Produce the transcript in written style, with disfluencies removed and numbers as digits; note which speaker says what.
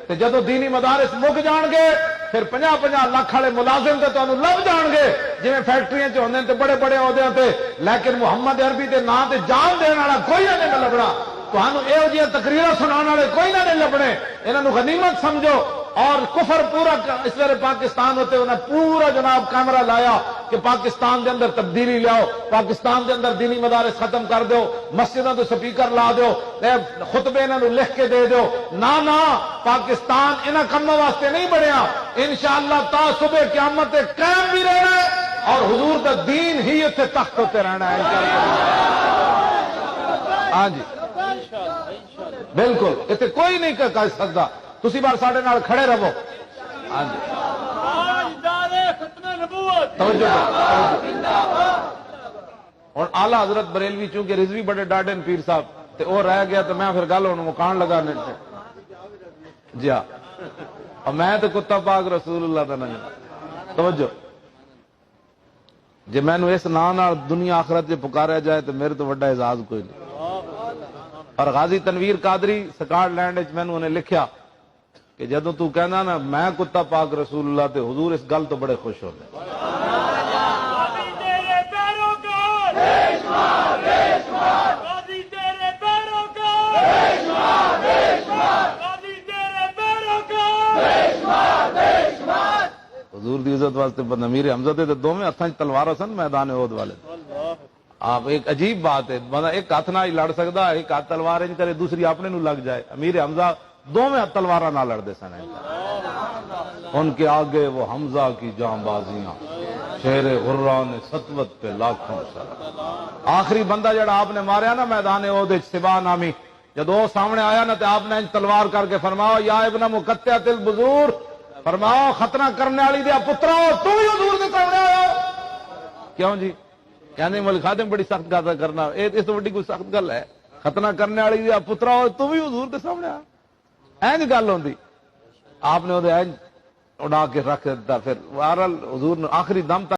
Speaker 1: تے جدو دینی مدارس مک جان گے پھر 50-50 لاکھ والے ملازم تے تانوں لب جان گے جویں فیکٹریاں چ ہوندے تے بڑے بڑے عہدیاں تے، لیکن محمد عربی دے نام تے جان دین والا کوئی نہیں لبنا، تانوں ایہو جیاں تقریراں سنان والے کوئی نہ نہیں لبنے، انہاں نوں غنیمت سمجھو۔ اور کفر پورا اس ویلے پاکستان ہوتے انہیں پورا جناب کیمرہ لایا کہ پاکستان دے اندر تبدیلی لیاؤ، پاکستان دے اندر دینی مدارس ختم کر دیو، مسجدوں تو سپیکر لا دیو، خطبے انہوں نے لکھ کے دے دیو۔ نہ پاکستان انہاں کموں واسطے نہیں بنیا، انشاءاللہ تا صبح قیامت قائم بھی رہنا ہے اور حضور دا دین ہی اتنے تخت ہوتے رہنا ہے ہاں جی بالکل، اتنے کوئی نہیں کر سکتا، تسی بار ساڈے نال کھڑے رہو۔ ہاں جی اور اعلیٰ حضرت بریلوی چونکہ رضوی بڑے ڈاڈے پیر صاحب تے وہ رہ گیا تو میں پھر گل ہوں مکان لگا جی ہاں، اور میں تو کتا پاک رسول اللہ کا نہیں توجہ جی میں اس نام دنیا آخرت سے پکارا جائے تو میرے تو وڈا اعزاز کوئی نہیں۔ اور غازی تنویر قادری سکاٹ لینڈ میں انہیں لکھیا کہ جدو تو کہنا نا میں کتا پاک رسول اللہ تے حضور اس گل تو بڑے خوش ہوتے۔ حضور دی عزت واسطے امیر حمزہ دے دونوں ہاتھاں تلوار سن میدان احد والے۔ آپ ایک عجیب بات ہے، بندہ ایک ہاتھ نہ ہی لڑ سکتا، ایک ہاتھ تلوار نہیں کرے دوسری اپنے نو لگ جائے۔ امیر حمزہ دونوں ہاتھ تلوار نہ لڑتے سن، ان کے آگے وہ حمزہ کی جاں بازیاں، شیر غران سطوت پہ لاکھوں سر۔ آخری بندہ جڑا آپ نے ماریا نا میدان احد سبا نامی، جب وہ سامنے آیا نا تو آپ نے تلوار کر کے فرماؤ یا ابن مقطعۃ البذور، فرماؤ ختنہ کرنے والی دیا پترا تو بھی حضور کے سامنے آیا کیوں جی؟ یعنی ملک خادم بڑی سخت گل کرنا، اس تو بڑی کوئی سخت گل ہے؟ ختنہ کرنے والی دیا پترا تو بھی حضور کے سامنے آیا، اینج گل ہوندی؟ آپ نے وہ اڑا کے رکھ دیتا، پھر بہرحال حضور نے آخری دم تک